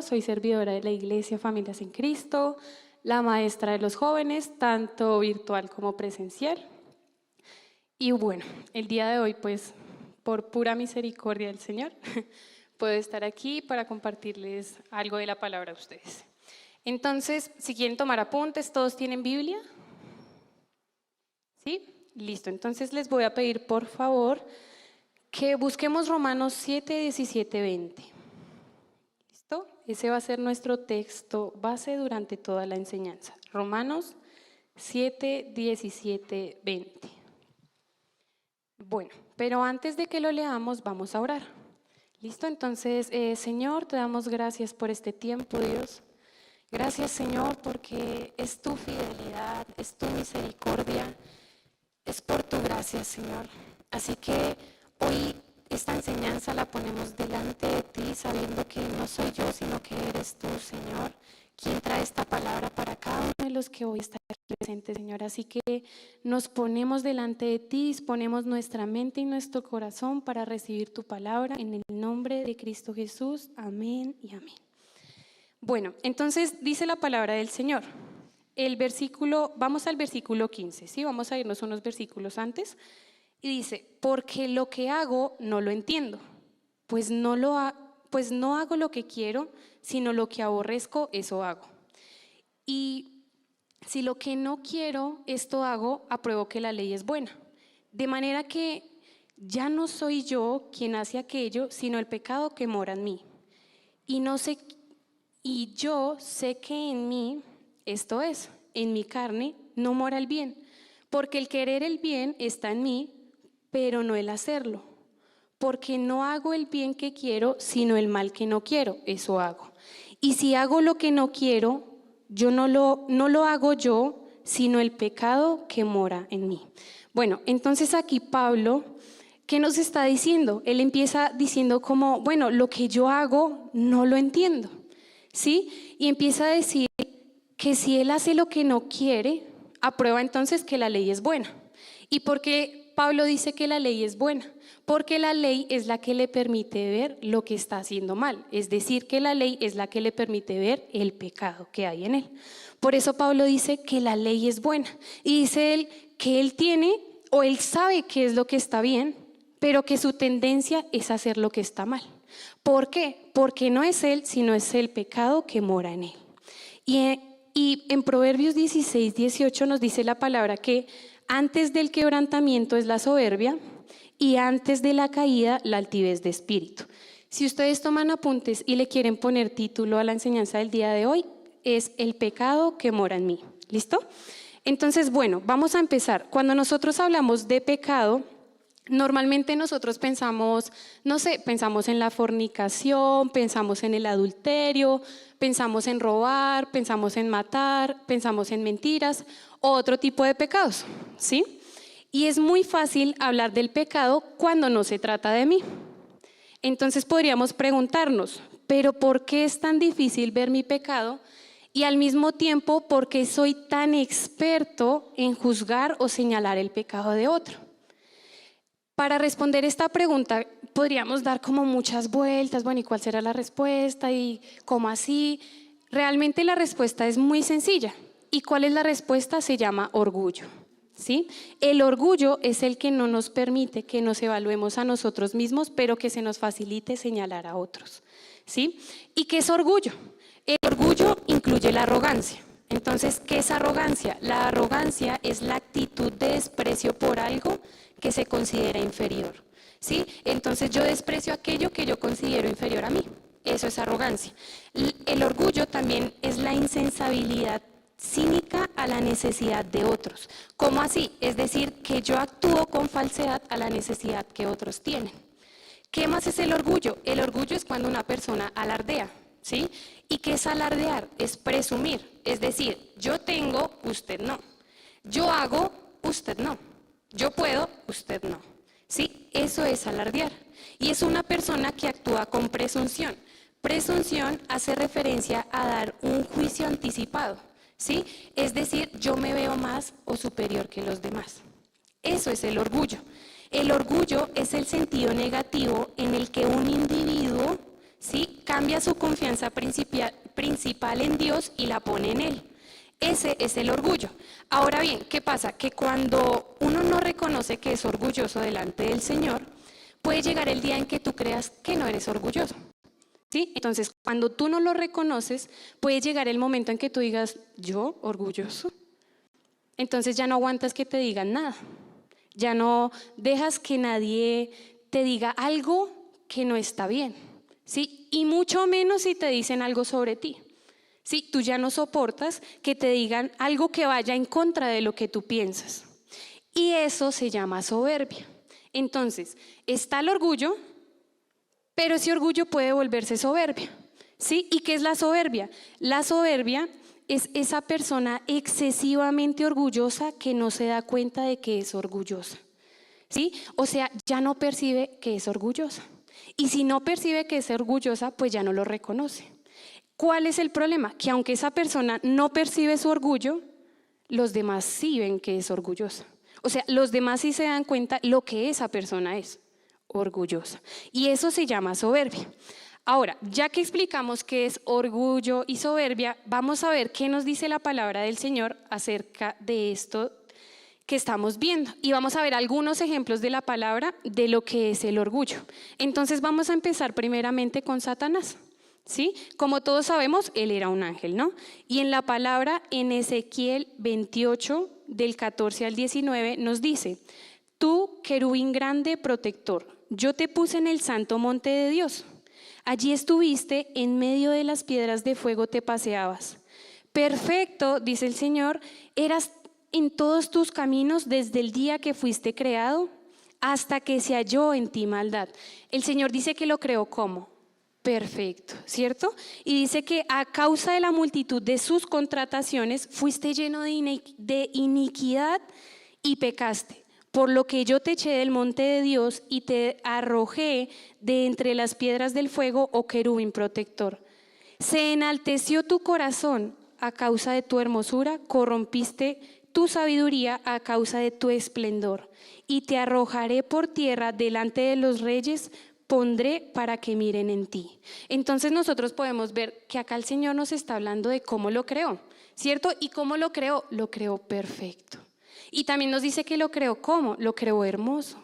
Soy servidora de la Iglesia Familias en Cristo, la maestra de los jóvenes, tanto virtual como presencial. Y bueno, el día de hoy, pues, por pura misericordia del Señor, puedo estar aquí para compartirles algo de la palabra a ustedes. Entonces, si quieren tomar apuntes, ¿todos tienen Biblia? ¿Sí? Listo. Entonces les voy a pedir, por favor, que busquemos Romanos 7, 17, 20. ¿Listo? Ese va a ser nuestro texto base durante toda la enseñanza. Romanos 7, 17, 20. Bueno, pero antes de que lo leamos, vamos a orar. ¿Listo? Entonces, Señor, te damos gracias por este tiempo, Dios. Gracias, Señor, porque es tu fidelidad, es tu misericordia, es por tu gracia, Señor. Así que hoy esta enseñanza la ponemos delante de ti, sabiendo que no soy yo, sino que eres tú, Señor, quien trae esta palabra para cada uno de los que hoy están aquí presentes, Señor. Así que nos ponemos delante de ti, disponemos nuestra mente y nuestro corazón para recibir tu palabra en el nombre de Cristo Jesús. Amén y amén. Bueno, entonces dice la palabra del Señor. Vamos al versículo 15, ¿sí? Vamos a irnos unos versículos antes. Y dice, porque lo que hago no lo entiendo, pues no hago lo que quiero, sino lo que aborrezco, eso hago. Y si lo que no quiero, esto hago, apruebo que la ley es buena. De manera que ya no soy yo quien hace aquello, sino el pecado que mora en mí. Y yo sé que en mí, esto es, en mi carne, no mora el bien, porque el querer el bien está en mí, pero no el hacerlo. Porque no hago el bien que quiero, sino el mal que no quiero, eso hago. Y si hago lo que no quiero, no lo hago yo, sino el pecado que mora en mí. Bueno, entonces aquí Pablo, ¿qué nos está diciendo? Él empieza diciendo como, bueno, lo que yo hago no lo entiendo, ¿sí? Y empieza a decir que si él hace lo que no quiere, aprueba entonces que la ley es buena. ¿Y por qué Pablo dice que la ley es buena? Porque la ley es la que le permite ver lo que está haciendo mal. Es decir, que la ley es la que le permite ver el pecado que hay en él. Por eso Pablo dice que la ley es buena. Y dice él que él tiene o él sabe qué es lo que está bien, pero que su tendencia es hacer lo que está mal. ¿Por qué? Porque no es él, sino es el pecado que mora en él. Y en Proverbios 16, 18 nos dice la palabra que antes del quebrantamiento es la soberbia y antes de la caída la altivez de espíritu. Si ustedes toman apuntes y le quieren poner título a la enseñanza del día de hoy, es el pecado que mora en mí. ¿Listo? Entonces, bueno, vamos a empezar. Cuando nosotros hablamos de pecado, normalmente nosotros pensamos, no sé, pensamos en la fornicación, pensamos en el adulterio, pensamos en robar, pensamos en matar, pensamos en mentiras o otro tipo de pecados, ¿sí? Y es muy fácil hablar del pecado cuando no se trata de mí. Entonces podríamos preguntarnos, ¿pero por qué es tan difícil ver mi pecado? Y al mismo tiempo, ¿por qué soy tan experto en juzgar o señalar el pecado de otro? Para responder esta pregunta podríamos dar como muchas vueltas, bueno, ¿y cuál será la respuesta? ¿Y cómo así? Realmente la respuesta es muy sencilla. ¿Y cuál es la respuesta? Se llama orgullo, ¿sí? El orgullo es el que no nos permite que nos evaluemos a nosotros mismos, pero que se nos facilite señalar a otros, ¿sí? ¿Y qué es orgullo? El orgullo incluye la arrogancia. Entonces, ¿qué es arrogancia? La arrogancia es la actitud de desprecio por algo que se considera inferior, ¿sí? Entonces yo desprecio aquello que yo considero inferior a mí. Eso es arrogancia. El orgullo también es la insensibilidad cínica a la necesidad de otros. ¿Cómo así? Es decir, que yo actúo con falsedad a la necesidad que otros tienen. ¿Qué más es el orgullo? El orgullo es cuando una persona alardea, ¿sí? ¿Y qué es alardear? Es presumir. Es decir, yo tengo, usted no. Yo hago, usted no. Yo puedo, usted no. ¿Sí? Eso es alardear. Y es una persona que actúa con presunción. Presunción hace referencia a dar un juicio anticipado, ¿sí? Es decir, yo me veo más o superior que los demás. Eso es el orgullo. El orgullo es el sentido negativo en el que un individuo ¿sí? Cambia su confianza principal en Dios y la pone en Él. Ese es el orgullo. Ahora bien, ¿qué pasa? Que cuando uno no reconoce que es orgulloso delante del Señor, puede llegar el día en que tú creas que no eres orgulloso. ¿Sí? Entonces, cuando tú no lo reconoces, puede llegar el momento en que tú digas, ¿yo orgulloso? Entonces ya no aguantas que te digan nada. Ya no dejas que nadie te diga algo que no está bien, ¿sí? Y mucho menos si te dicen algo sobre ti. ¿Sí? Tú ya no soportas que te digan algo que vaya en contra de lo que tú piensas. Y eso se llama soberbia. Entonces, está el orgullo, pero ese orgullo puede volverse soberbia. ¿Sí? ¿Y qué es la soberbia? La soberbia es esa persona excesivamente orgullosa que no se da cuenta de que es orgullosa. ¿Sí? O sea, ya no percibe que es orgullosa. Y si no percibe que es orgullosa, pues ya no lo reconoce. ¿Cuál es el problema? Que aunque esa persona no percibe su orgullo, los demás sí ven que es orgullosa. O sea, los demás sí se dan cuenta lo que esa persona es, orgullosa. Y eso se llama soberbia. Ahora, ya que explicamos qué es orgullo y soberbia, vamos a ver qué nos dice la palabra del Señor acerca de esto que estamos viendo. Y vamos a ver algunos ejemplos de la palabra de lo que es el orgullo. Entonces vamos a empezar primeramente con Satanás. ¿Sí? Como todos sabemos, él era un ángel, ¿no? Y en la palabra en Ezequiel 28, del 14 al 19, nos dice: tú, querubín grande protector, yo te puse en el santo monte de Dios. Allí estuviste, en medio de las piedras de fuego te paseabas. Perfecto, dice el Señor, eras en todos tus caminos desde el día que fuiste creado hasta que se halló en ti maldad. El Señor dice que lo creó ¿cómo? Perfecto, ¿cierto? Y dice que a causa de la multitud de sus contrataciones fuiste lleno de iniquidad y pecaste, por lo que yo te eché del monte de Dios y te arrojé de entre las piedras del fuego, oh querubín protector. Se enalteció tu corazón a causa de tu hermosura, corrompiste tu sabiduría a causa de tu esplendor, y te arrojaré por tierra delante de los reyes, pondré para que miren en ti. Entonces nosotros podemos ver que acá el Señor nos está hablando de cómo lo creó, ¿cierto? ¿Y cómo lo creó? Lo creó perfecto. Y también nos dice que lo creó ¿cómo? Lo creó hermoso.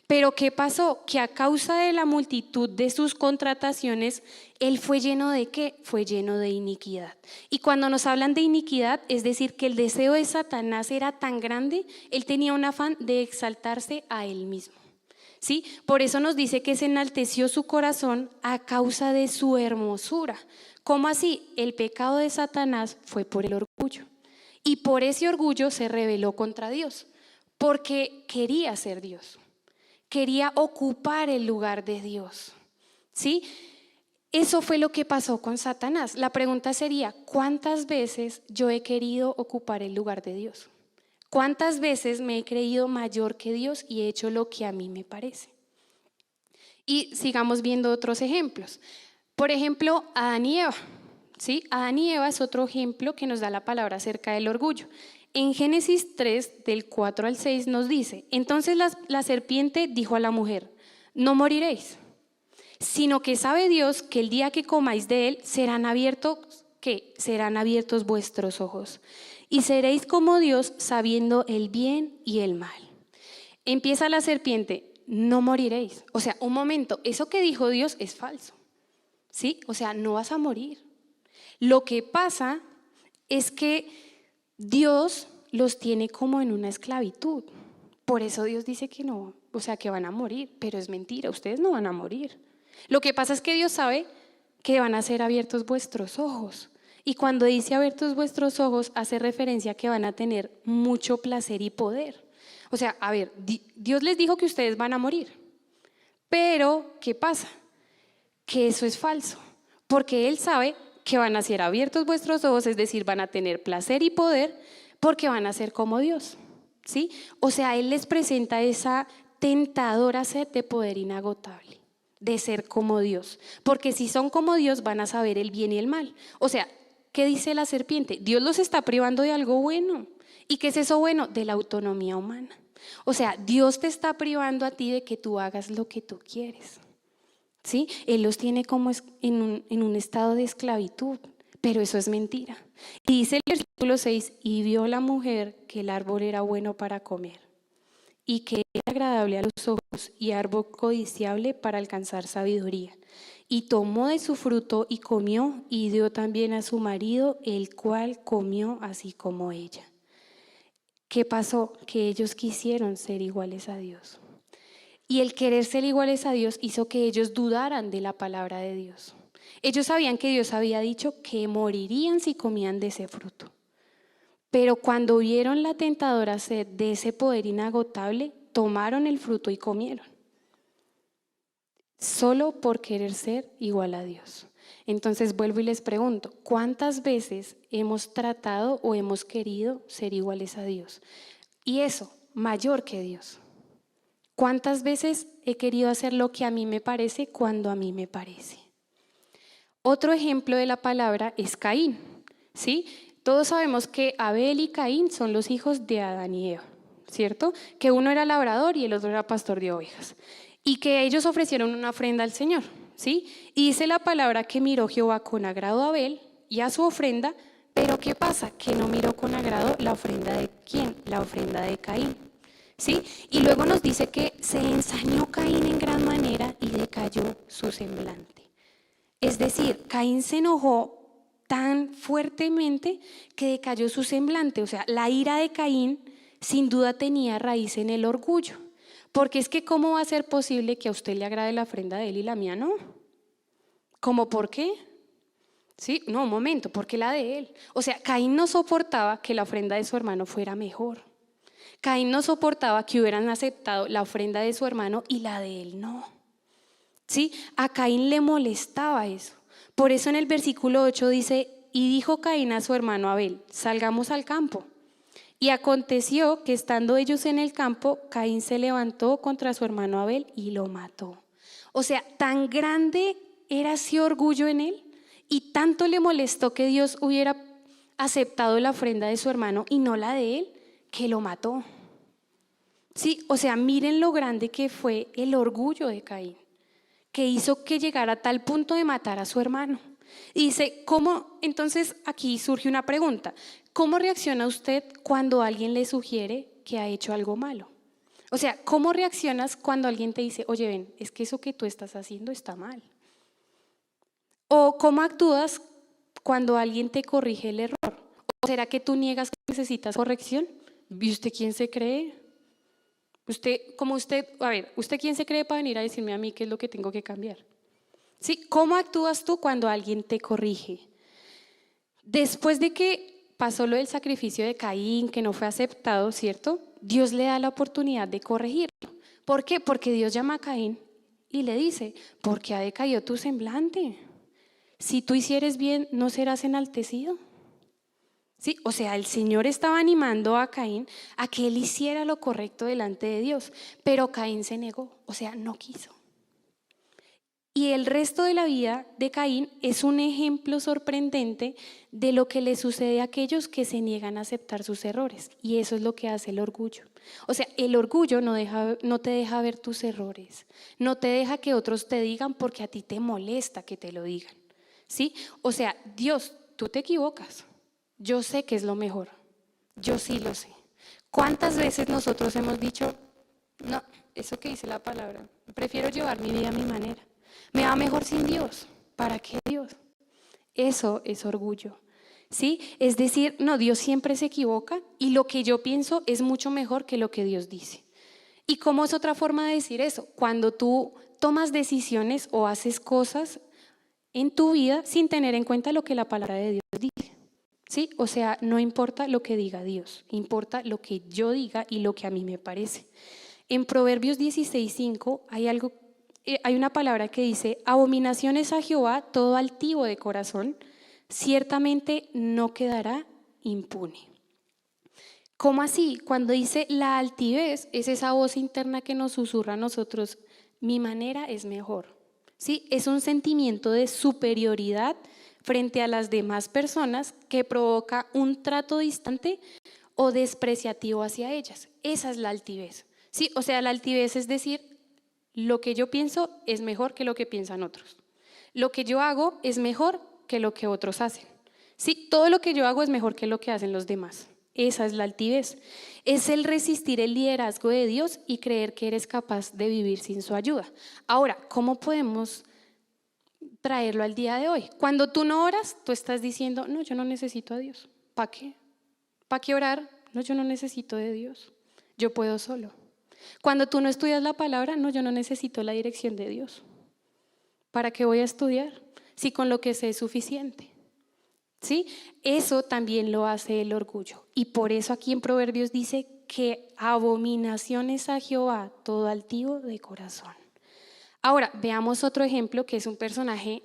Pero ¿qué pasó? Que a causa de la multitud de sus contrataciones, él fue lleno ¿de qué? Fue lleno de iniquidad. Y cuando nos hablan de iniquidad, es decir, que el deseo de Satanás era tan grande, él tenía un afán de exaltarse a él mismo. ¿Sí? Por eso nos dice que se enalteció su corazón a causa de su hermosura. ¿Cómo así? El pecado de Satanás fue por el orgullo. Y por ese orgullo se rebeló contra Dios, porque quería ser Dios. Quería ocupar el lugar de Dios. ¿Sí? Eso fue lo que pasó con Satanás. La pregunta sería, ¿cuántas veces yo he querido ocupar el lugar de Dios? ¿Cuántas veces me he creído mayor que Dios y he hecho lo que a mí me parece? Y sigamos viendo otros ejemplos. Por ejemplo, Adán y Eva. ¿Sí? Adán y Eva es otro ejemplo que nos da la palabra acerca del orgullo. En Génesis 3, del 4 al 6 nos dice: entonces la serpiente dijo a la mujer: no moriréis, sino que sabe Dios que el día que comáis de él serán abiertos, ¿qué? Serán abiertos vuestros ojos y seréis como Dios, sabiendo el bien y el mal. Empieza la serpiente: no moriréis. O sea, un momento, eso que dijo Dios es falso. ¿Sí? O sea, no vas a morir. Lo que pasa es que Dios los tiene como en una esclavitud. Por eso Dios dice que no, o sea, que van a morir, pero es mentira, ustedes no van a morir. Lo que pasa es que Dios sabe que van a ser abiertos vuestros ojos. Y cuando dice abiertos vuestros ojos, hace referencia a que van a tener mucho placer y poder. O sea, a ver, Dios les dijo que ustedes van a morir. Pero, ¿qué pasa? Que eso es falso. Porque Él sabe que van a ser abiertos vuestros ojos, es decir, van a tener placer y poder, porque van a ser como Dios. ¿Sí? O sea, Él les presenta esa tentadora sed de poder inagotable, de ser como Dios. Porque si son como Dios, van a saber el bien y el mal. O sea, ¿qué dice la serpiente? Dios los está privando de algo bueno. ¿Y qué es eso bueno? De la autonomía humana. O sea, Dios te está privando a ti de que tú hagas lo que tú quieres. ¿sí? Él los tiene como en un estado de esclavitud, pero eso es mentira. Y dice el versículo 6, y vio la mujer que el árbol era bueno para comer y que era agradable a los ojos y árbol codiciable para alcanzar sabiduría. Y tomó de su fruto y comió y dio también a su marido, el cual comió así como ella. ¿Qué pasó? Que ellos quisieron ser iguales a Dios. Y el querer ser iguales a Dios hizo que ellos dudaran de la palabra de Dios. Ellos sabían que Dios había dicho que morirían si comían de ese fruto. Pero cuando vieron la tentadora sed de ese poder inagotable, tomaron el fruto y comieron. Solo por querer ser igual a Dios. Entonces vuelvo y les pregunto, ¿cuántas veces hemos tratado o hemos querido ser iguales a Dios? Y eso, mayor que Dios. ¿Cuántas veces he querido hacer lo que a mí me parece cuando a mí me parece? Otro ejemplo de la palabra es Caín, ¿sí? Todos sabemos que Abel y Caín son los hijos de Adán y Eva, ¿cierto? Que uno era labrador y el otro era pastor de ovejas. Y que ellos ofrecieron una ofrenda al Señor, ¿sí? Y dice la palabra que miró Jehová con agrado a Abel y a su ofrenda, pero ¿qué pasa? Que no miró con agrado la ofrenda de ¿quién? La ofrenda de Caín, ¿sí? Y luego nos dice que se ensañó Caín en gran manera y decayó su semblante. Es decir, Caín se enojó tan fuertemente que decayó su semblante. O sea, la ira de Caín sin duda tenía raíz en el orgullo. Porque es que ¿cómo va a ser posible que a usted le agrade la ofrenda de él y la mía no? ¿Cómo por qué? Sí, no, un momento, ¿por qué la de él? O sea, Caín no soportaba que la ofrenda de su hermano fuera mejor. Caín no soportaba que hubieran aceptado la ofrenda de su hermano y la de él no. ¿Sí? A Caín le molestaba eso. Por eso en el versículo 8 dice, y dijo Caín a su hermano Abel, salgamos al campo. Y aconteció que estando ellos en el campo, Caín se levantó contra su hermano Abel y lo mató. O sea, tan grande era ese orgullo en él y tanto le molestó que Dios hubiera aceptado la ofrenda de su hermano y no la de él, que lo mató. Sí, o sea, miren lo grande que fue el orgullo de Caín, que hizo que llegara a tal punto de matar a su hermano. Y dice, ¿cómo? Entonces aquí surge una pregunta. ¿Cómo reacciona usted cuando alguien le sugiere que ha hecho algo malo? O sea, ¿cómo reaccionas cuando alguien te dice, oye, ven, es que eso que tú estás haciendo está mal? ¿O cómo actúas cuando alguien te corrige el error? ¿O será que tú niegas que necesitas corrección? ¿Y usted quién se cree? ¿Usted quién se cree para venir a decirme a mí qué es lo que tengo que cambiar? ¿Sí? ¿Cómo actúas tú cuando alguien te corrige? Después de que pasó lo del sacrificio de Caín, que no fue aceptado, ¿cierto? Dios le da la oportunidad de corregirlo. ¿Por qué? Porque Dios llama a Caín y le dice, ¿por qué ha decaído tu semblante? Si tú hicieres bien, ¿no serás enaltecido? ¿Sí? O sea, el Señor estaba animando a Caín a que él hiciera lo correcto delante de Dios, pero Caín se negó, o sea, no quiso. Y el resto de la vida de Caín es un ejemplo sorprendente de lo que le sucede a aquellos que se niegan a aceptar sus errores. Y eso es lo que hace el orgullo. O sea, el orgullo no te deja ver tus errores, no te deja que otros te digan porque a ti te molesta que te lo digan. ¿Sí? O sea, Dios, tú te equivocas. Yo sé que es lo mejor. Yo sí lo sé. ¿Cuántas veces nosotros hemos dicho, no, eso que dice la palabra, prefiero llevar mi vida a mi manera? Me va mejor sin Dios. ¿Para qué Dios? Eso es orgullo. ¿Sí? Es decir, no, Dios siempre se equivoca y lo que yo pienso es mucho mejor que lo que Dios dice. ¿Y cómo es otra forma de decir eso? Cuando tú tomas decisiones o haces cosas en tu vida sin tener en cuenta lo que la palabra de Dios dice. ¿Sí? O sea, no importa lo que diga Dios, importa lo que yo diga y lo que a mí me parece. En Proverbios 16:5 hay una palabra que dice, abominación es a Jehová todo altivo de corazón, ciertamente no quedará impune. ¿Cómo así? Cuando dice la altivez, es esa voz interna que nos susurra a nosotros, mi manera es mejor. ¿Sí? Es un sentimiento de superioridad frente a las demás personas que provoca un trato distante o despreciativo hacia ellas. Esa es la altivez. ¿Sí? O sea, la altivez es decir, Lo que yo pienso es mejor que lo que piensan otros. Lo que yo hago es mejor que lo que otros hacen. Sí, todo lo que yo hago es mejor que lo que hacen los demás. Esa es la altivez. Es el resistir el liderazgo de Dios y creer que eres capaz de vivir sin su ayuda. Ahora, ¿cómo podemos traerlo al día de hoy? Cuando tú no oras, tú estás diciendo, no, yo no necesito a Dios. ¿Para qué? ¿Para qué orar? No, yo no necesito de Dios. Yo puedo solo. Cuando tú no estudias la palabra, no, yo no necesito la dirección de Dios. ¿Para qué voy a estudiar? Si con lo que sé es suficiente. ¿Sí? Eso también lo hace el orgullo. Y por eso aquí en Proverbios dice que abominación es a Jehová todo altivo de corazón. Ahora, veamos otro ejemplo que es un personaje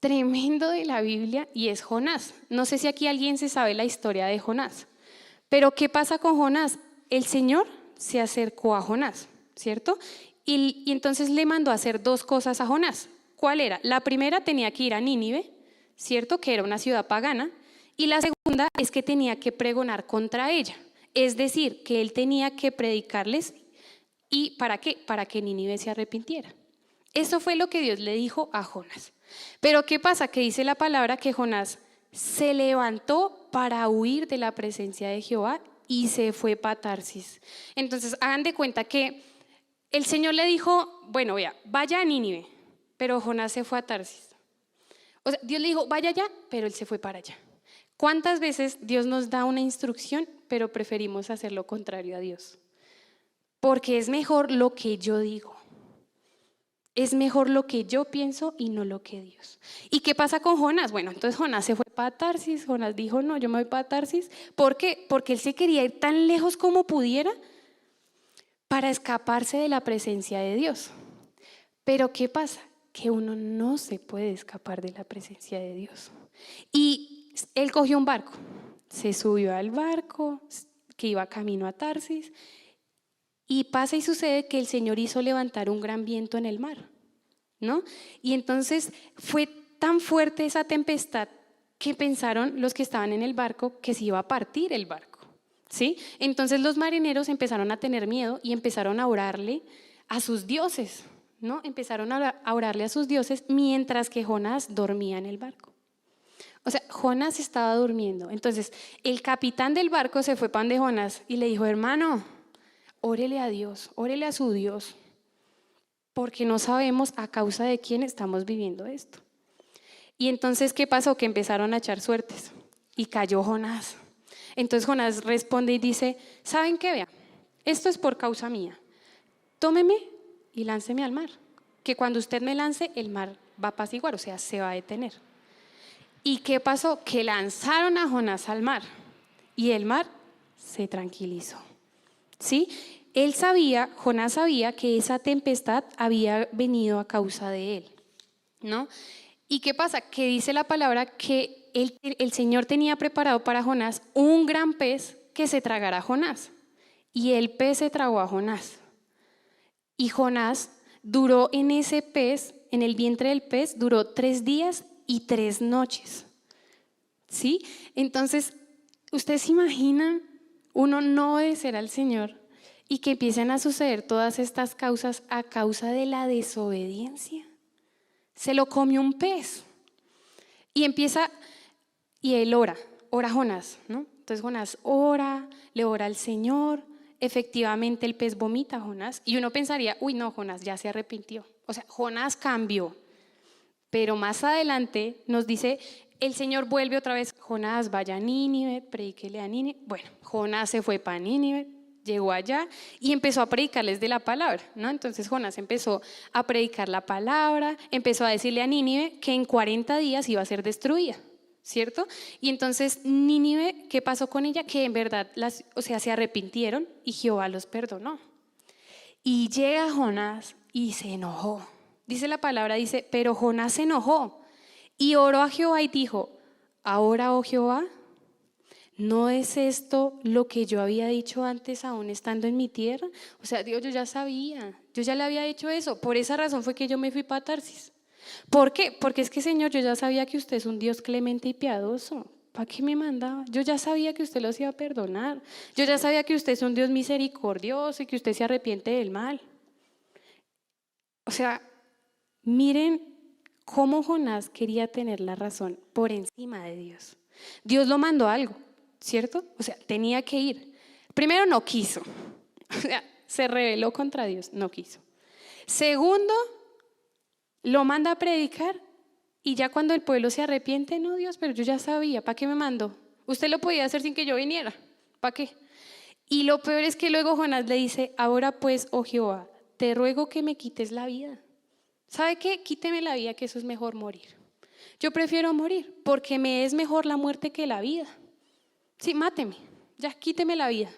tremendo de la Biblia y es Jonás. No sé si aquí alguien se sabe la historia de Jonás. Pero ¿qué pasa con Jonás? El Señor se acercó a Jonás, ¿cierto? Y entonces le mandó a hacer dos cosas a Jonás. ¿Cuál era? La primera, tenía que ir a Nínive, ¿cierto? Que era una ciudad pagana. Y la segunda es que tenía que pregonar contra ella. Es decir, que él tenía que predicarles. ¿Y para qué? Para que Nínive se arrepintiera. Eso fue lo que Dios le dijo a Jonás. Pero ¿qué pasa? Que dice la palabra que Jonás se levantó para huir de la presencia de Jehová y se fue para Tarsis. Entonces, hagan de cuenta que el Señor le dijo, bueno, vaya a Nínive, pero Jonás se fue a Tarsis. O sea, Dios le dijo, vaya allá, pero él se fue para allá. ¿Cuántas veces Dios nos da una instrucción, pero preferimos hacer lo contrario a Dios? Porque es mejor lo que yo digo. Es mejor lo que yo pienso y no lo que Dios. ¿Y qué pasa con Jonás? Bueno, entonces Jonás se fue para Tarsis. Jonás dijo, no, yo me voy para Tarsis. ¿Por qué? Porque él se quería ir tan lejos como pudiera para escaparse de la presencia de Dios. Pero ¿qué pasa? Que uno no se puede escapar de la presencia de Dios. Y él cogió un barco, se subió al barco que iba camino a Tarsis. Y pasa y sucede que el Señor hizo levantar un gran viento en el mar, ¿no? Y entonces fue tan fuerte esa tempestad que pensaron los que estaban en el barco que se iba a partir el barco, ¿sí? Entonces los marineros empezaron a tener miedo y empezaron a orarle a sus dioses, ¿no? Empezaron a orarle a sus dioses mientras que Jonás dormía en el barco. O sea, Jonás estaba durmiendo. Entonces el capitán del barco se fue para donde Jonás y le dijo, hermano, órele a Dios, órele a su Dios, porque no sabemos a causa de quién estamos viviendo esto. Y entonces, ¿qué pasó? Que empezaron a echar suertes y cayó Jonás. Entonces Jonás responde y dice, ¿saben qué? Vea, esto es por causa mía. Tómeme y lánceme al mar, que cuando usted me lance, el mar va a apaciguar, o sea, se va a detener. ¿Y qué pasó? Que lanzaron a Jonás al mar y el mar se tranquilizó. ¿Sí? Jonás sabía que esa tempestad había venido a causa de él, ¿no? ¿Y qué pasa? Que dice la palabra que el Señor tenía preparado para Jonás un gran pez que se tragara a Jonás. Y el pez se tragó a Jonás. Y Jonás duró en ese pez, en el vientre del pez, duró 3 días y 3 noches. ¿Sí? Entonces, ¿ustedes se imaginan uno no obedecer al Señor y que empiecen a suceder todas estas causas a causa de la desobediencia? Se lo comió un pez y empieza, y él ora Jonás, ¿no? Entonces Jonás le ora al Señor, efectivamente el pez vomita a Jonás y uno pensaría, uy no, Jonás ya se arrepintió, o sea, Jonás cambió, pero más adelante nos dice, el Señor vuelve otra vez, Jonás vaya a Nínive, predíquele a Nínive. Bueno, Jonás se fue para Nínive, llegó allá y empezó a predicarles de la palabra, ¿no? Entonces Jonás empezó a predicar la palabra, empezó a decirle a Nínive que en 40 días iba a ser destruida, ¿cierto? Y entonces Nínive, ¿qué pasó con ella? Que en verdad, se arrepintieron y Jehová los perdonó. Y llega Jonás y se enojó. Dice la palabra, dice, pero Jonás se enojó y oró a Jehová y dijo, ahora, oh Jehová, ¿no es esto lo que yo había dicho antes aún estando en mi tierra? O sea, Dios, yo ya sabía, yo ya le había hecho eso. Por esa razón fue que yo me fui para Tarsis. ¿Por qué? Porque es que, Señor, yo ya sabía que usted es un Dios clemente y piadoso. ¿Para qué me mandaba? Yo ya sabía que usted los iba a perdonar. Yo ya sabía que usted es un Dios misericordioso y que usted se arrepiente del mal. O sea, miren cómo Jonás quería tener la razón por encima de Dios. Dios lo mandó a algo, ¿cierto? O sea, tenía que ir. Primero, no quiso. O sea, se rebeló contra Dios, no quiso. Segundo, lo manda a predicar y ya cuando el pueblo se arrepiente, no, Dios, pero yo ya sabía, ¿para qué me mandó? Usted lo podía hacer sin que yo viniera, ¿para qué? Y lo peor es que luego Jonás le dice, ahora pues, oh Jehová, te ruego que me quites la vida. ¿Sabe qué? Quíteme la vida, que eso es mejor morir. Yo prefiero morir porque me es mejor la muerte que la vida. Sí, máteme, ya quíteme la vida.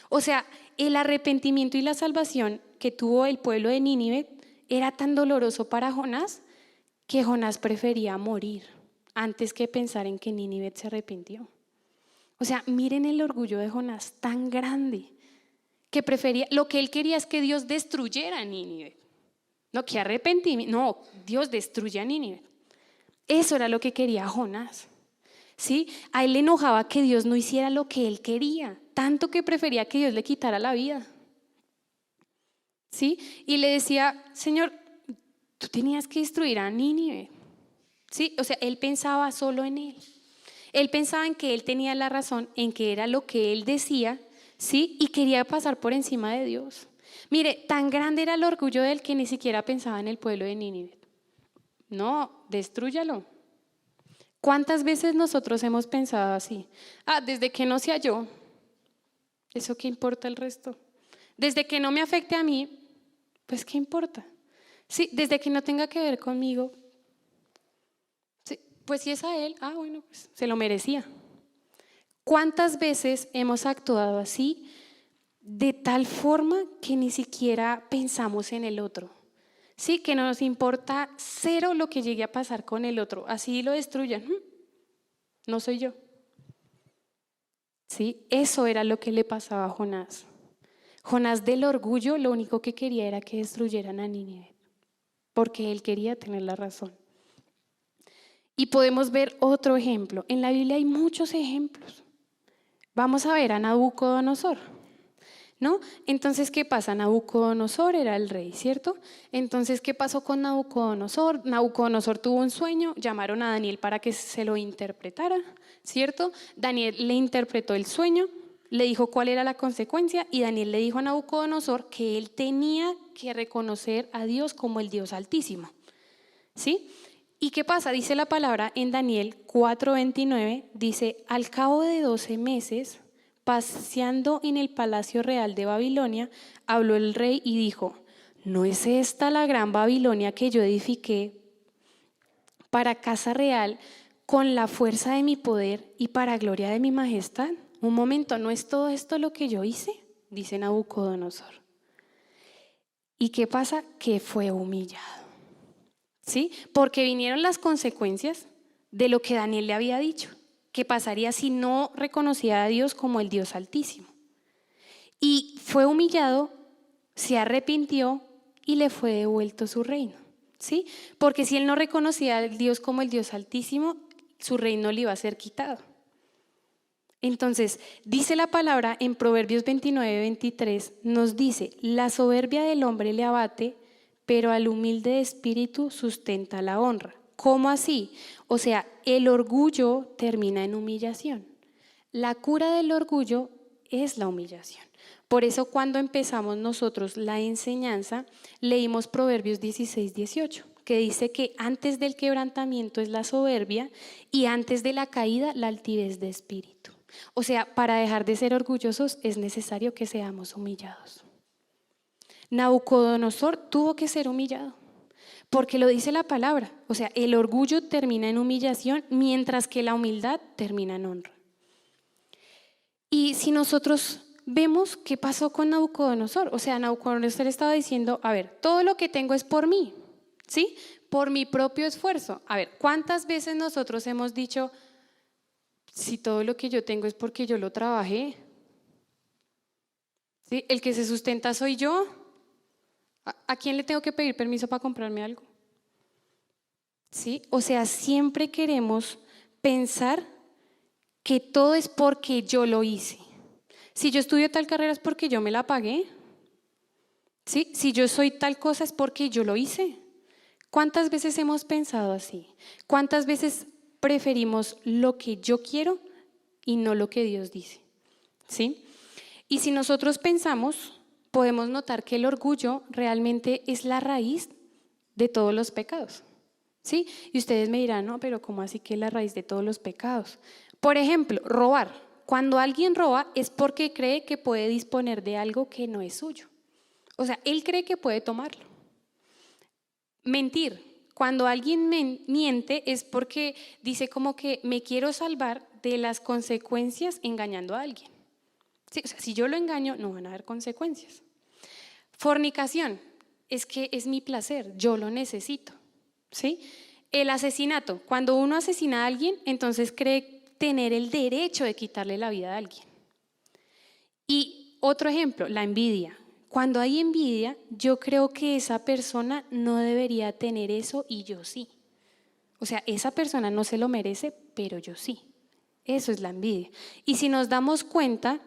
O sea, el arrepentimiento y la salvación que tuvo el pueblo de Nínive era tan doloroso para Jonás que Jonás prefería morir antes que pensar en que Nínive se arrepintió. O sea, miren el orgullo de Jonás tan grande que prefería, lo que él quería es que Dios destruyera a Nínive. No, que arrepentimiento, no, Dios destruye a Nínive. Eso era lo que quería Jonás. ¿Sí? A él le enojaba que Dios no hiciera lo que él quería, tanto que prefería que Dios le quitara la vida. ¿Sí? Y le decía, Señor, tú tenías que destruir a Nínive. ¿Sí? O sea, él pensaba solo en él. Él pensaba en que él tenía la razón, en que era lo que él decía, ¿sí? Y quería pasar por encima de Dios. Mire, tan grande era el orgullo de él que ni siquiera pensaba en el pueblo de Nínive. No, destrúyalo. ¿Cuántas veces nosotros hemos pensado así? Desde que no sea yo, ¿eso qué importa el resto? Desde que no me afecte a mí, pues ¿qué importa? Sí, desde que no tenga que ver conmigo, sí, pues si es a él, bueno, pues se lo merecía. ¿Cuántas veces hemos actuado así de tal forma que ni siquiera pensamos en el otro? Sí, que nos importa cero lo que llegue a pasar con el otro, así lo destruyan. No soy yo. Sí, eso era lo que le pasaba a Jonás. Jonás del orgullo lo único que quería era que destruyeran a Nínive, porque él quería tener la razón. Y podemos ver otro ejemplo. En la Biblia hay muchos ejemplos. Vamos a ver a Nabucodonosor, ¿no? Entonces, ¿qué pasa? Nabucodonosor era el rey, ¿cierto? Entonces, ¿qué pasó con Nabucodonosor? Nabucodonosor tuvo un sueño, llamaron a Daniel para que se lo interpretara, ¿cierto? Daniel le interpretó el sueño, le dijo cuál era la consecuencia y Daniel le dijo a Nabucodonosor que él tenía que reconocer a Dios como el Dios Altísimo, ¿sí? ¿Y qué pasa? Dice la palabra en Daniel 4:29, dice, al cabo de 12 meses, paseando en el palacio real de Babilonia, habló el rey y dijo, ¿no es esta la gran Babilonia que yo edifiqué para casa real con la fuerza de mi poder y para gloria de mi majestad? Un momento, ¿no es todo esto lo que yo hice? Dice Nabucodonosor. ¿Y qué pasa? Que fue humillado. ¿Sí? Porque vinieron las consecuencias de lo que Daniel le había dicho, que pasaría si no reconocía a Dios como el Dios Altísimo. Y fue humillado, se arrepintió y le fue devuelto su reino, ¿sí? Porque si él no reconocía a Dios como el Dios Altísimo, su reino le iba a ser quitado. Entonces, dice la palabra en Proverbios 29:23, nos dice, la soberbia del hombre le abate, pero al humilde de espíritu sustenta la honra. ¿Cómo así? O sea, el orgullo termina en humillación. La cura del orgullo es la humillación. Por eso cuando empezamos nosotros la enseñanza, leímos Proverbios 16:18, que dice que antes del quebrantamiento es la soberbia y antes de la caída la altivez de espíritu. O sea, para dejar de ser orgullosos es necesario que seamos humillados. Nabucodonosor tuvo que ser humillado, porque lo dice la palabra. O sea, el orgullo termina en humillación, mientras que la humildad termina en honra. Y si nosotros vemos qué pasó con Nabucodonosor, o sea, Nabucodonosor estaba diciendo, a ver, todo lo que tengo es por mí, ¿sí? Por mi propio esfuerzo. A ver, ¿cuántas veces nosotros hemos dicho, si todo lo que yo tengo es porque yo lo trabajé? ¿Sí? El que se sustenta soy yo. ¿A quién le tengo que pedir permiso para comprarme algo? ¿Sí? O sea, siempre queremos pensar que todo es porque yo lo hice. Si yo estudio tal carrera es porque yo me la pagué. ¿Sí? Si yo soy tal cosa es porque yo lo hice. ¿Cuántas veces hemos pensado así? ¿Cuántas veces preferimos lo que yo quiero y no lo que Dios dice? ¿Sí? Y si nosotros pensamos, podemos notar que el orgullo realmente es la raíz de todos los pecados. ¿Sí? Y ustedes me dirán, no, pero ¿cómo así que es la raíz de todos los pecados? Por ejemplo, robar. Cuando alguien roba es porque cree que puede disponer de algo que no es suyo. O sea, él cree que puede tomarlo. Mentir. Cuando alguien miente es porque dice como que me quiero salvar de las consecuencias engañando a alguien. Sí, o sea, si yo lo engaño, no van a haber consecuencias. Fornicación. Es que es mi placer, yo lo necesito. ¿Sí? El asesinato. Cuando uno asesina a alguien, entonces cree tener el derecho de quitarle la vida a alguien. Y otro ejemplo, la envidia. Cuando hay envidia, yo creo que esa persona no debería tener eso y yo sí. O sea, esa persona no se lo merece, pero yo sí. Eso es la envidia. Y si nos damos cuenta,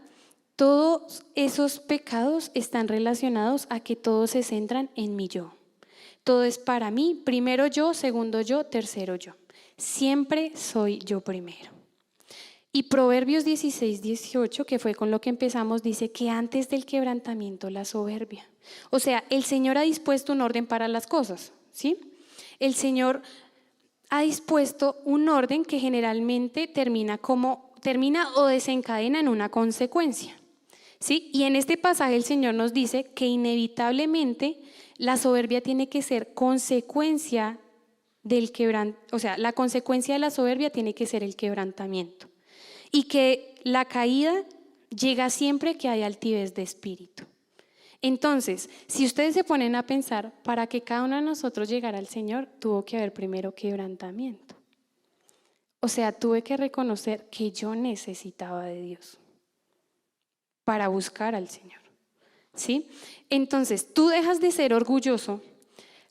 todos esos pecados están relacionados a que todos se centran en mi yo. Todo es para mí, primero yo, segundo yo, tercero yo. Siempre soy yo primero. Y Proverbios 16:18, que fue con lo que empezamos, dice que antes del quebrantamiento la soberbia. O sea, el Señor ha dispuesto un orden para las cosas, ¿sí? El Señor ha dispuesto un orden que generalmente termina o desencadena en una consecuencia, ¿sí? Y en este pasaje el Señor nos dice que inevitablemente la soberbia tiene que ser consecuencia del quebrantamiento, o sea, la consecuencia de la soberbia tiene que ser el quebrantamiento. Y que la caída llega siempre que hay altivez de espíritu. Entonces, si ustedes se ponen a pensar, para que cada uno de nosotros llegara al Señor, tuvo que haber primero quebrantamiento. O sea, tuve que reconocer que yo necesitaba de Dios para buscar al Señor. ¿Sí? Entonces, tú dejas de ser orgulloso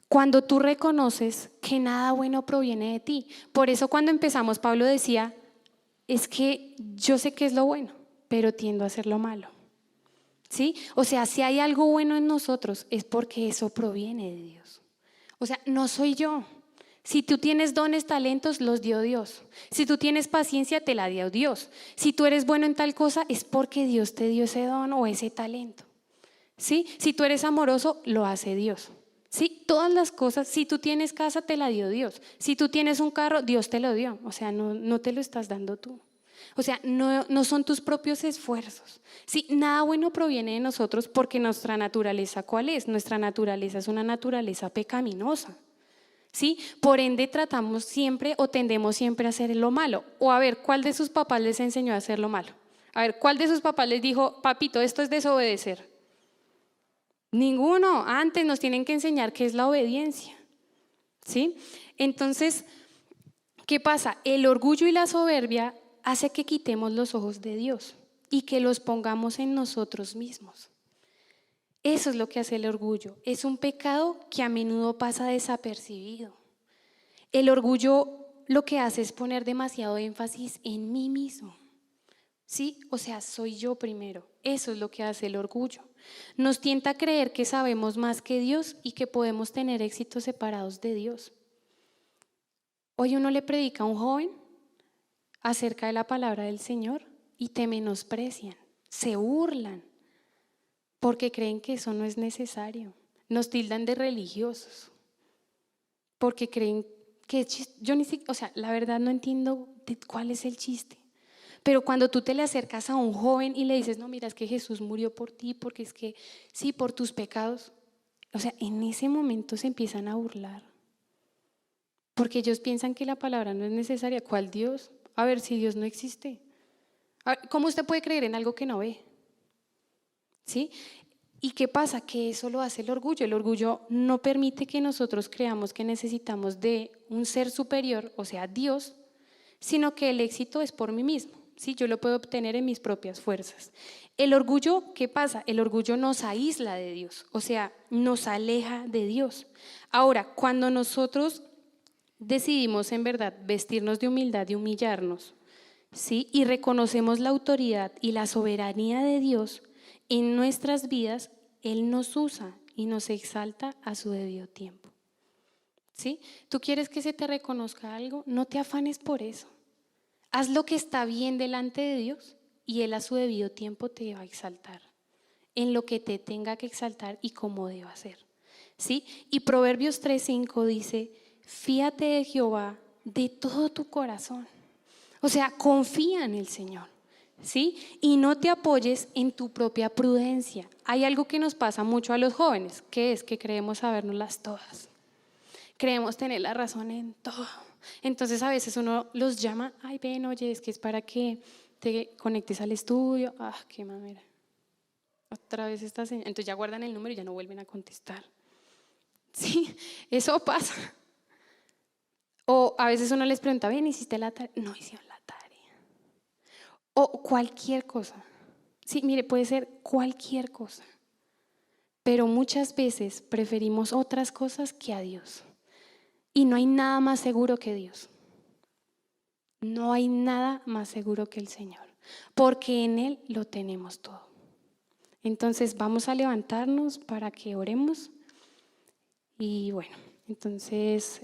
cuando tú reconoces que nada bueno proviene de ti. Por eso cuando empezamos, Pablo decía, es que yo sé que es lo bueno, pero tiendo a hacer lo malo. ¿Sí? O sea, si hay algo bueno en nosotros es porque eso proviene de Dios. O sea, no soy yo. Si tú tienes dones, talentos, los dio Dios. Si tú tienes paciencia, te la dio Dios. Si tú eres bueno en tal cosa, es porque Dios te dio ese don o ese talento. ¿Sí? Si tú eres amoroso, lo hace Dios. ¿Sí? Todas las cosas, si tú tienes casa, te la dio Dios. Si tú tienes un carro, Dios te lo dio. O sea, no te lo estás dando tú. O sea, no son tus propios esfuerzos. Sí, nada bueno proviene de nosotros porque nuestra naturaleza, ¿cuál es? Nuestra naturaleza es una naturaleza pecaminosa. ¿Sí? Por ende tratamos siempre o tendemos siempre a hacer lo malo. O a ver, ¿cuál de sus papás les enseñó a hacer lo malo? A ver, ¿cuál de sus papás les dijo, papito, esto es desobedecer? Ninguno. Antes nos tienen que enseñar qué es la obediencia. ¿Sí? Entonces, ¿qué pasa? El orgullo y la soberbia hace que quitemos los ojos de Dios y que los pongamos en nosotros mismos. Eso es lo que hace el orgullo. Es un pecado que a menudo pasa desapercibido. El orgullo lo que hace es poner demasiado énfasis en mí mismo. ¿Sí? O sea, soy yo primero. Eso es lo que hace el orgullo. Nos tienta a creer que sabemos más que Dios y que podemos tener éxitos separados de Dios. Hoy uno le predica a un joven acerca de la palabra del Señor y te menosprecian, se burlan, porque creen que eso no es necesario. Nos tildan de religiosos, porque creen que yo ni siquiera, o sea, la verdad no entiendo cuál es el chiste. Pero cuando tú te le acercas a un joven y le dices, no, mira, es que Jesús murió por ti, porque es que sí, por tus pecados. O sea, en ese momento se empiezan a burlar. Porque ellos piensan que la palabra no es necesaria. ¿Cuál Dios? A ver, si Dios no existe. A ver, ¿cómo usted puede creer en algo que no ve? ¿Sí? ¿Y qué pasa? Que eso lo hace el orgullo. El orgullo no permite que nosotros creamos que necesitamos de un ser superior, o sea, Dios, sino que el éxito es por mí mismo. ¿Sí? Yo lo puedo obtener en mis propias fuerzas. El orgullo, ¿qué pasa? El orgullo nos aísla de Dios, o sea, nos aleja de Dios. Ahora, cuando nosotros decidimos en verdad vestirnos de humildad y humillarnos, ¿sí? Y reconocemos la autoridad y la soberanía de Dios en nuestras vidas, Él nos usa y nos exalta a su debido tiempo. ¿Sí? ¿Tú quieres que se te reconozca algo? No te afanes por eso. Haz lo que está bien delante de Dios y Él a su debido tiempo te va a exaltar en lo que te tenga que exaltar y cómo deba ser. ¿Sí? Y Proverbios 3:5 dice: fíate de Jehová de todo tu corazón. O sea, confía en el Señor. ¿Sí? Y no te apoyes en tu propia prudencia. Hay algo que nos pasa mucho a los jóvenes, que es que creemos sabérnoslas todas. Creemos tener la razón en todo. Entonces a veces uno los llama: ay, ven, oye, es que es para que te conectes al estudio. Ah, qué mamera. Otra vez esta señal. Entonces ya guardan el número y ya no vuelven a contestar. Sí, eso pasa. O a veces uno les pregunta: ven, ¿hiciste la tarea? No hicieron la tarea. O cualquier cosa. Sí, mire, puede ser cualquier cosa. Pero muchas veces preferimos otras cosas que a Dios. Y no hay nada más seguro que Dios. No hay nada más seguro que el Señor, porque en Él lo tenemos todo. Entonces vamos a levantarnos para que oremos. Y bueno, entonces,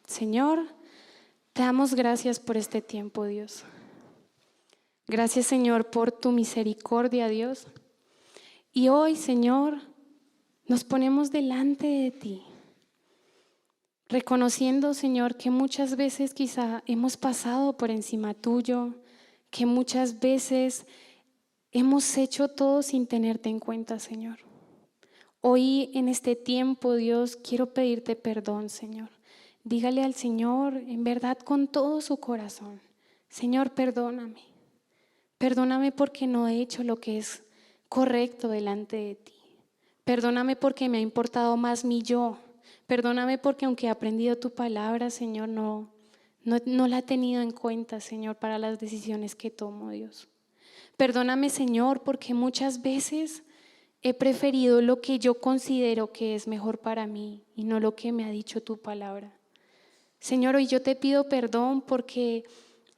Señor, te damos gracias por este tiempo, Dios. Gracias, Señor, por tu misericordia, Dios. Y hoy, Señor, nos ponemos delante de ti, reconociendo, Señor, que muchas veces quizá hemos pasado por encima tuyo, que muchas veces hemos hecho todo sin tenerte en cuenta, Señor. Hoy en este tiempo, Dios, quiero pedirte perdón, Señor. Dígale al Señor en verdad con todo su corazón: Señor, perdóname. Perdóname porque no he hecho lo que es correcto delante de ti. Perdóname porque me ha importado más mi yo. Perdóname porque aunque he aprendido tu palabra, Señor, no la he tenido en cuenta, Señor, para las decisiones que tomo, Dios. Perdóname, Señor, porque muchas veces he preferido lo que yo considero que es mejor para mí y no lo que me ha dicho tu palabra. Señor, hoy yo te pido perdón porque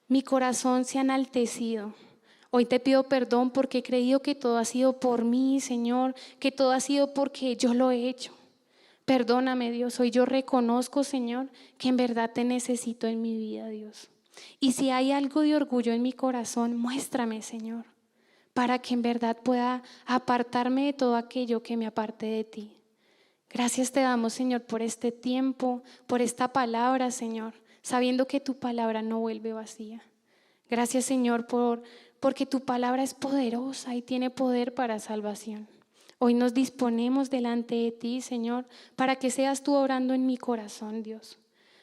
mi corazón se ha enaltecido. Hoy te pido perdón porque he creído que todo ha sido por mí, Señor, que todo ha sido porque yo lo he hecho. Perdóname, Dios. Hoy yo reconozco, Señor, que en verdad te necesito en mi vida, Dios. Y si hay algo de orgullo en mi corazón, muéstrame, Señor, para que en verdad pueda apartarme de todo aquello que me aparte de ti. Gracias te damos, Señor, por este tiempo, por esta palabra, Señor, sabiendo que tu palabra no vuelve vacía. Gracias, Señor, porque tu palabra es poderosa y tiene poder para salvación. Hoy nos disponemos delante de ti, Señor, para que seas tú obrando en mi corazón, Dios,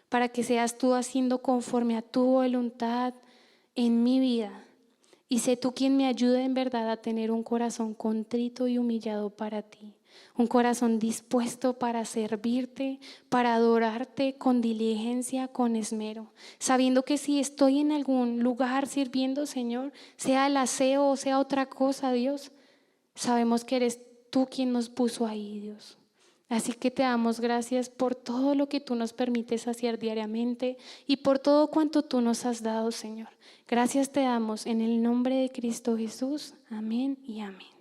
para que seas tú haciendo conforme a tu voluntad en mi vida. Y sé tú quien me ayude en verdad a tener un corazón contrito y humillado para ti. Un corazón dispuesto para servirte, para adorarte con diligencia, con esmero. Sabiendo que si estoy en algún lugar sirviendo, Señor, sea el aseo o sea otra cosa, Dios, sabemos que eres tú quien nos puso ahí, Dios. Así que te damos gracias por todo lo que tú nos permites hacer diariamente y por todo cuanto tú nos has dado, Señor. Gracias te damos en el nombre de Cristo Jesús. Amén y amén.